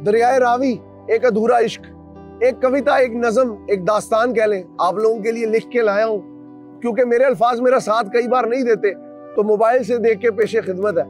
दरियाए रावी एक अधूरा इश्क, एक कविता, एक नज़म, एक दास्तान कह लें, आप लोगों के लिए लिख के लाया हूं। क्योंकि मेरे अल्फाज मेरा साथ कई बार नहीं देते तो मोबाइल से देख के पेशे खिदमत है।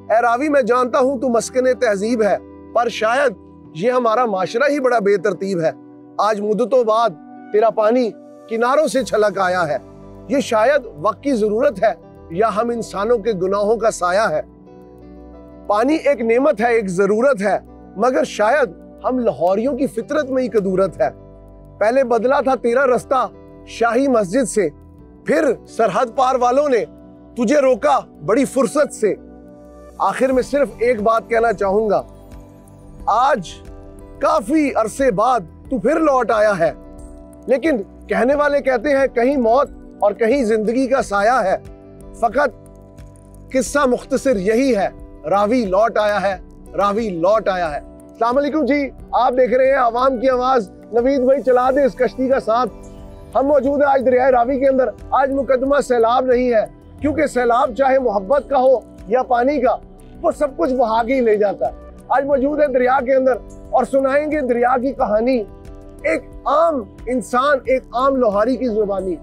ए रावी, मैं जानता हूं तू मस्कने तहजीब है, पर शायद ये हमारा माशरा ही बड़ा बेतरतीब है। आज मुद्दतों बाद तेरा पानी किनारों से छलक आया है। ये शायद वक्त की जरूरत है या हम इंसानों के गुनाहों का साया है। पानी एक नेमत है, एक जरूरत है, मगर शायद हम लाहौरियों की फितरत में ही कदूरत है। पहले बदला था तेरा रास्ता शाही मस्जिद से, फिर सरहद पार वालों ने तुझे रोका बड़ी फुर्सत से। आखिर में सिर्फ एक बात कहना चाहूंगा, आज काफी अरसे बाद तू फिर लौट आया है। लेकिन कहने वाले कहते हैं कहीं मौत और कहीं जिंदगी का साया है। फकत किस्सा मुख्तसर यही है, रावी लौट आया है, रावी लौट आया है। अस्सलाम वालेकुम जी, आप देख रहे हैं आवाम की आवाज। नवीद भाई चला दे इस कश्ती का साथ। हम मौजूद है आज दरियाए रावी के अंदर। आज मुकदमा सैलाब नहीं है, क्योंकि सैलाब चाहे मोहब्बत का हो या पानी का, वो सब कुछ बहा के ही ले जाता है। आज मौजूद है दरिया के अंदर और सुनाएंगे दरिया की कहानी, एक आम इंसान, एक आम लोहारी की जुबानी।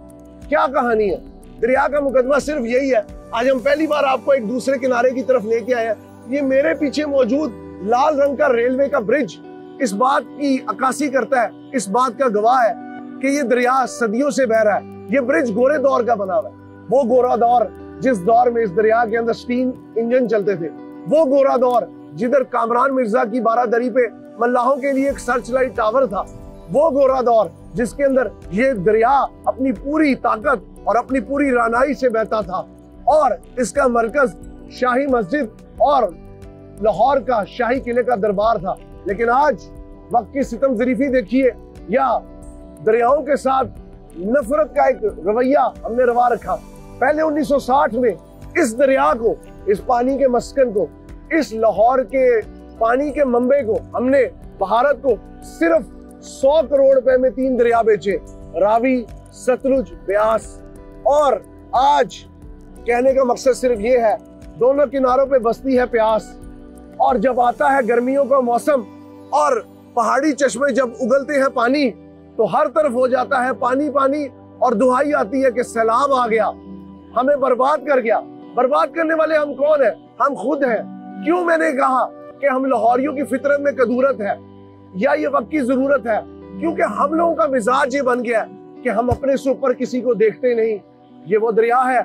क्या कहानी है? दरिया का मुकदमा सिर्फ यही है। आज हम पहली बार आपको एक दूसरे किनारे की तरफ लेके आए हैं। ये मेरे पीछे मौजूद लाल रंग का रेलवे का ब्रिज इस बात की अक्कासी करता है, इस बात का गवाह है कि ये दरिया सदियों से बह रहा है। ये ब्रिज गोरे दौर का बना हुआ है, वो गोरा दौर जिस दौर में इस दरिया के अंदर स्टीम इंजन चलते थे, वो गोरा दौर जिधर कामरान मिर्जा की बारादरी पे मल्लाहों के लिए एक सर्च लाइट टावर था, वो गोरा दौर जिसके अंदर ये दरिया अपनी पूरी ताकत और अपनी पूरी रानाई से बहता था और इसका मरकज शाही मस्जिद और लाहौर का शाही किले का दरबार था। लेकिन आज वक्त की सितम ज़रीफी देखिए, या दरियाओं के साथ नफरत का एक रवैया हमने रवा रखा। पहले 1960 में इस दरिया को, इस पानी के मस्कन को, इस लाहौर के पानी के मंबे को हमने भारत को सिर्फ 100 करोड़ रुपए में 3 दरिया बेचे, रावी, सतलुज, ब्यास। और आज कहने का मकसद सिर्फ ये है, दोनों किनारों पे बसती है प्यास। और जब आता है गर्मियों का मौसम और पहाड़ी चश्मे जब उगलते हैं पानी, तो हर तरफ हो जाता है पानी पानी और दुहाई आती है कि सैलाब आ गया, हमें बर्बाद कर गया। बर्बाद करने वाले हम कौन हैं? हम खुद हैं। क्यों मैंने कहा कि हम लाहौरियों की फितरत में कदूरत है या ये वक्त की जरूरत है? क्योंकि हम लोगों का मिजाज ये बन गया कि हम अपने से ऊपर किसी को देखते नहीं। ये वो दरिया है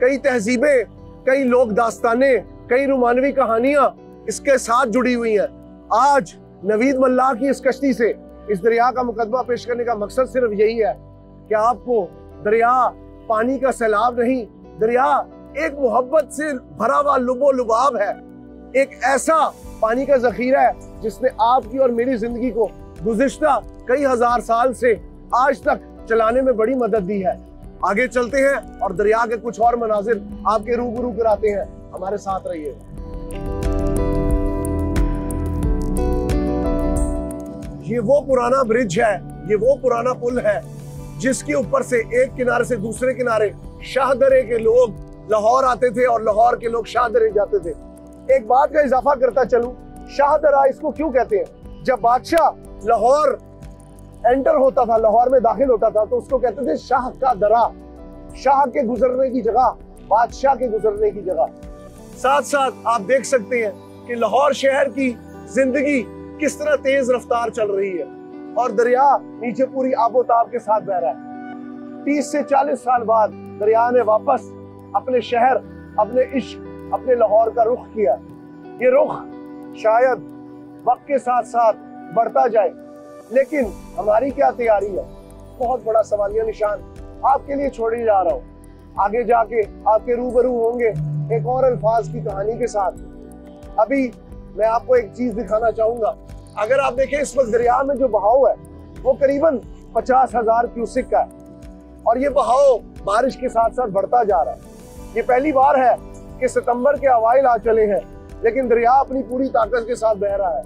कई तहजीबें, कई लोक दास्ताने, कई रोमानवी कहानियां इसके साथ जुड़ी हुई हैं। आज नवीद मल्लाह की इस कश्ती से इस दरिया का मुकदमा पेश करने का मकसद सिर्फ यही है कि आपको दरिया पानी का सैलाब नहीं, दरिया एक मोहब्बत से भरा हुआ लुबो लुबाब है, एक ऐसा पानी का जखीरा है जिसने आपकी और मेरी जिंदगी को गुज़िश्ता कई हजार साल से आज तक चलाने में बड़ी मदद दी है। आगे चलते हैं और दरिया के कुछ और मनाजिर आपके रूबरू कराते हैं। हमारे साथ रहिए। ये वो पुराना ब्रिज है, ये वो पुराना पुल है जिसके ऊपर से एक किनारे से दूसरे किनारे शाहदरे के लोग लाहौर आते थे और लाहौर के लोग शाहदरे जाते थे। एक बात का इजाफा करता चलूं, शाहदरा इसको क्यों कहते हैं? जब बादशाह लाहौर एंटर होता था, लाहौर में दाखिल होता था, तो उसको कहते थे शाह का दरा, शाह के गुजरने की जगह, बादशाह के गुजरने की जगह। साथ साथ आप देख सकते हैं कि लाहौर शहर की जिंदगी किस तरह तेज रफ्तार चल रही है और दरिया नीचे पूरी आबोताब के साथ बह रहा है। 30 से 40 साल बाद दरिया ने वापस अपने शहर, अपने इश्क, अपने लाहौर का रुख किया। ये रुख शायद वक्त के साथ साथ बढ़ता जाए, लेकिन हमारी क्या तैयारी है? बहुत बड़ा सवालिया निशान आपके लिए छोड़े जा रहा हूँ। आगे जाके आपके रूबरू होंगे एक और अल्फाज की कहानी के साथ। अभी मैं आपको एक चीज दिखाना चाहूंगा। अगर आप देखें इस वक्त दरिया में जो बहाव है वो करीबन 50,000 क्यूसिक का है और ये बहाव बारिश के साथ साथ बढ़ता जा रहा है। ये पहली बार है कि सितंबर के अवाइल आ चले हैं, लेकिन दरिया अपनी पूरी ताकत के साथ बह रहा है।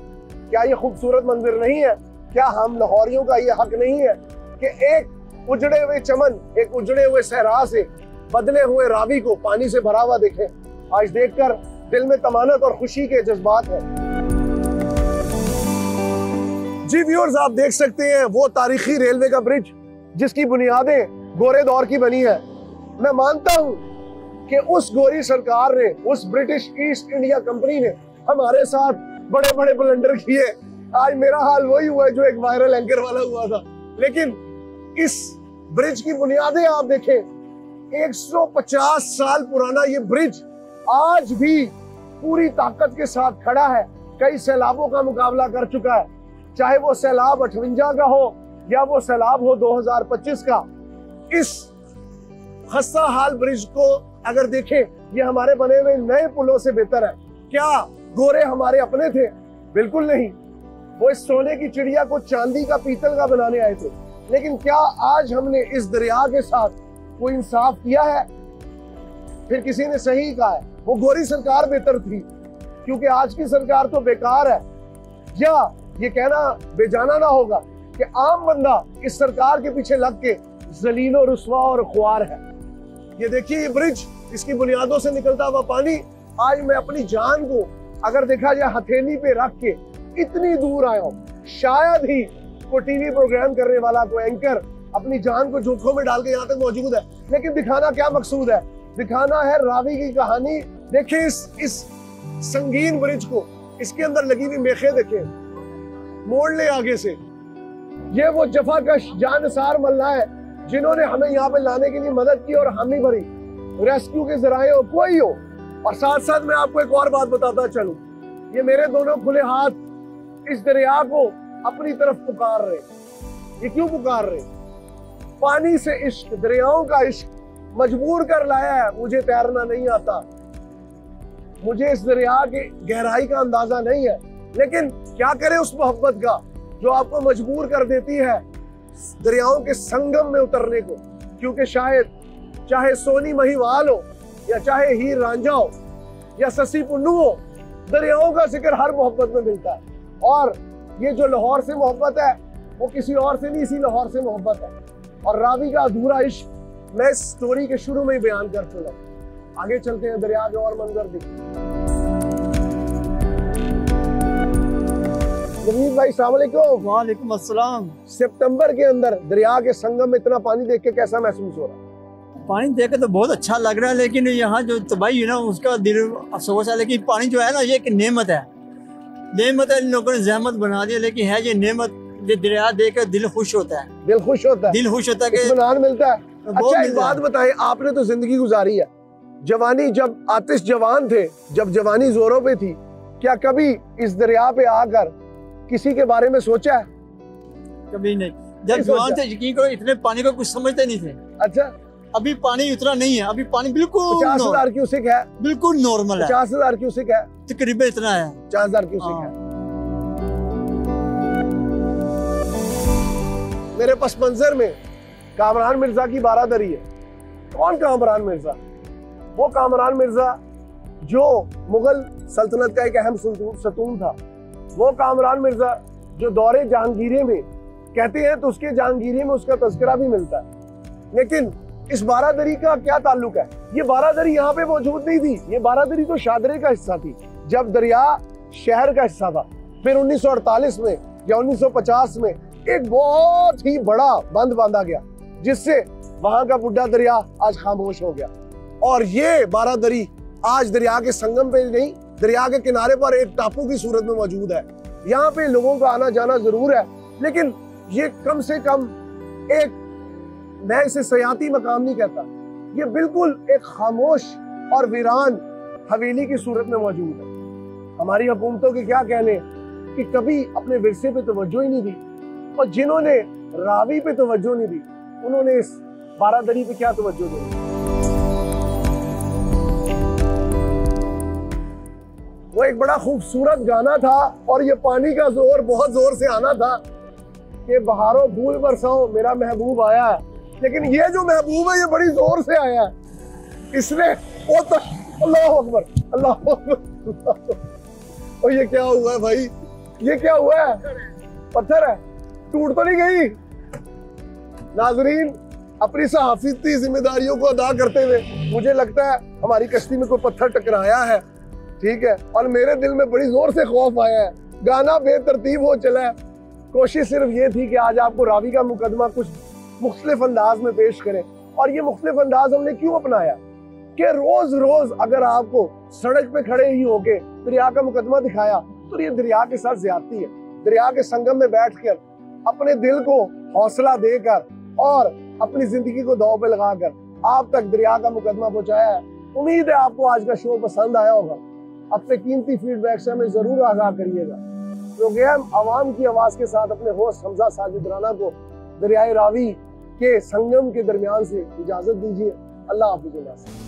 क्या ये खूबसूरत मंजर नहीं है? क्या हम लाहौरियों का ये हक नहीं है कि एक उजड़े हुए चमन, एक उजड़े हुए सहरा से बदले हुए रावी को पानी से भरा हुआ देखें? आज देखकर दिल में तमान्नत और खुशी के जज्बात हैं। जी व्यूअर्स, आप देख सकते हैं वो तारीखी रेलवे का ब्रिज जिसकी बुनियादें गोरे दौर की बनी है। मैं मानता हूं कि उस गोरी सरकार ने, उस ब्रिटिश ईस्ट इंडिया कंपनी ने हमारे साथ बड़े बड़े ब्लंडर किए। आज मेरा हाल वही हुआ जो एक वायरल एंकर वाला हुआ था। लेकिन इस ब्रिज की बुनियादें आप देखें, 150 साल पुराना ये ब्रिज आज भी पूरी ताकत के साथ खड़ा है। कई सैलाबों का मुकाबला कर चुका है, चाहे वो सैलाब 58 का हो या वो सैलाब हो 2025 का। इस खस्ता हाल ब्रिज को अगर देखें, ये हमारे बने हुए नए पुलों से बेहतर है। क्या गोरे हमारे अपने थे? बिल्कुल नहीं। वो इस सोने की चिड़िया को चांदी का, पीतल का बनाने आए थे। लेकिन क्या आज हमने इस दरिया के साथ कोई इंसाफ किया है? फिर किसी ने सही कहा है, वो गोरी सरकार बेहतर थी, क्योंकि आज की सरकार तो बेकार है। या ये कहना बेजाना ना होगा कि आम बंदा इस सरकार के पीछे लग के जलील और रुस्वा और ख्वार है। ये देखिए, ये ब्रिज, इसकी बुनियादों से निकलता हुआ पानी। आज मैं अपनी जान को अगर देखा जाए हथेली पे रख के इतनी दूर आया हूँ। शायद ही कोई टीवी प्रोग्राम करने वाला, कोई एंकर अपनी जान को जोखों में डाल के यहाँ तक मौजूद है। लेकिन दिखाना क्या मकसूद है? दिखाना है रावी की कहानी। देखिए इस संगीन ब्रिज को, इसके अंदर लगी हुई मेखें देखें, मोड़ ले आगे से। ये वो जफाकश जानसार मल्ला है जिन्होंने हमें यहाँ पे लाने के लिए मदद की और हामी भरी। रेस्क्यू के जराए हो, कोई हो। और साथ साथ मैं आपको एक और बात बताता चलूं, ये मेरे दोनों खुले हाथ इस दरिया को अपनी तरफ पुकार रहे। ये क्यों पुकार रहे? पानी से इश्क, दरियाओं का इश्क मजबूर कर लाया है। मुझे तैरना नहीं आता, मुझे इस दरिया की गहराई का अंदाजा नहीं है, लेकिन क्या करें उस मोहब्बत का जो आपको मजबूर कर देती है दरियाओं के संगम में उतरने को। क्योंकि शायद चाहे सोनी महिवाल हो या चाहे हीर रांझा हो या ससी पुन्नू हो, दरियाओं का जिक्र हर मोहब्बत में मिलता है। और ये जो लाहौर से मोहब्बत है वो किसी और से नहीं, इसी लाहौर से मोहब्बत है। और रावी का अधूरा इश्क मैं इस स्टोरी के शुरू में ही बयान कर चुका। आगे चलते हैं, दरिया के और मंजर दिखते। जमीन भाई, अस्सलाम वालेकुम। वालेकुम अस्सलाम। सितंबर के अंदर दरिया के संगम में इतना पानी देख के कैसा महसूस हो रहा है? पानी देख के तो बहुत अच्छा लग रहा है, लेकिन यहाँ जो तबाही है ना, उसका दिल अफसोस है। लेकिन पानी जो है ना, ये एक नेमत है। नेमत है, इन लोगों ने जहमत बना दिया, लेकिन है ये नेमत। ये दरिया देख कर दिल खुश होता है, दिल खुश होता है, दिल खुश होता है कि इत्मीनान मिलता है। अच्छा एक बात बताइए, आपने तो जिंदगी गुजारी है, जवानी जब आतिश जवान थे, जब जवानी जोरों पे थी, क्या कभी इस दरिया पे आकर किसी के बारे में सोचा है? कभी नहीं। जब जवान थे, यकीन करो, इतने पानी को कुछ समझते नहीं थे। अच्छा, अभी पानी उतना नहीं है, अभी पानी बिल्कुल 50,000 क्यूसेक है, बिल्कुल नॉर्मल है। 50,000 क्यूसेक है, तकरीबन इतना है, 50,000 क्यूसेक है। मेरे पस मंजर में कामरान मिर्जा की बारादरी है। कौन कामरान मिर्जा? वो कामरान मिर्जा जो मुगल सल्तनत का एक अहम सतून था। वो कामरान मिर्जा जो दौरे जहांगीरी में कहते हैं, तो उसके जहांगीरी में उसका तज़किरा भी मिलता है। लेकिन इस बारादरी का क्या ताल्लुक है? ये बारादरी यहाँ पे मौजूद नहीं थी। ये बारादरी तो शादरे का हिस्सा थी, जब दरिया शहर का हिस्सा था। फिर 1948 में या 1950 में एक बहुत ही बड़ा बंद बांधा गया, जिससे वहां का बुढ़ा दरिया आज खामोश हो गया। और ये बारादरी आज दरिया के संगम पे नहीं, दरिया के किनारे पर एक टापू की सूरत में मौजूद है। यहाँ पे लोगों का आना जाना जरूर है, लेकिन ये कम से कम एक, मैं इसे सयाती मकाम नहीं कहता, ये बिल्कुल एक खामोश और वीरान हवेली की सूरत में मौजूद है। हमारी हुकूमतों के क्या कहने कि कभी अपने विरसे पे तवज्जो ही नहीं दी, और जिन्होंने रावी पे तवज्जो नहीं दी, उन्होंने इस बारादरी पे क्या तवज्जो दी? वो एक बड़ा खूबसूरत गाना था, और ये पानी का जोर बहुत जोर से आना था कि बहारों फूल बरसाओ मेरा महबूब आया है। लेकिन ये जो महबूब है, ये बड़ी जोर से आया है। इसने वो तो अल्लाह अकबर, अल्लाह अकबर। और ये क्या हुआ है भाई? ये क्या हुआ है? पत्थर है, टूट तो नहीं गई? नाजरीन, अपनी सहाफती जिम्मेदारियों को अदा करते हुए मुझे लगता है हमारी कश्ती में कोई पत्थर टकराया है। ठीक है, और मेरे दिल में बड़ी जोर से खौफ आया है, गाना बेतरतीब हो चला है। कोशिश सिर्फ ये थी कि आज आपको रावी का मुकदमा कुछ मुख्तलिफ अंदाज में पेश करें। और ये मुख्तलिफ अंदाज हमने क्यों अपनाया कि रोज रोज अगर आपको सड़क पे खड़े ही होके दरिया का मुकदमा दिखाया तो ये दरिया के साथ ज्यादती है। दरिया के संगम में बैठकर अपने दिल को हौसला देकर और अपनी जिंदगी को दांव पे लगाकर आप तक दरिया का मुकदमा पहुंचाया है। उम्मीद है आपको आज का शो पसंद आया होगा। अपने कीमती फीडबैक से हमें जरूर आगाह करिएगा। प्रोग्राम आवाम की आवाज के साथ अपने होस्ट हमजा साजिद राना को दरियाए रावी के संगम के दरमियान से इजाजत दीजिए। अल्लाह हाफिज़।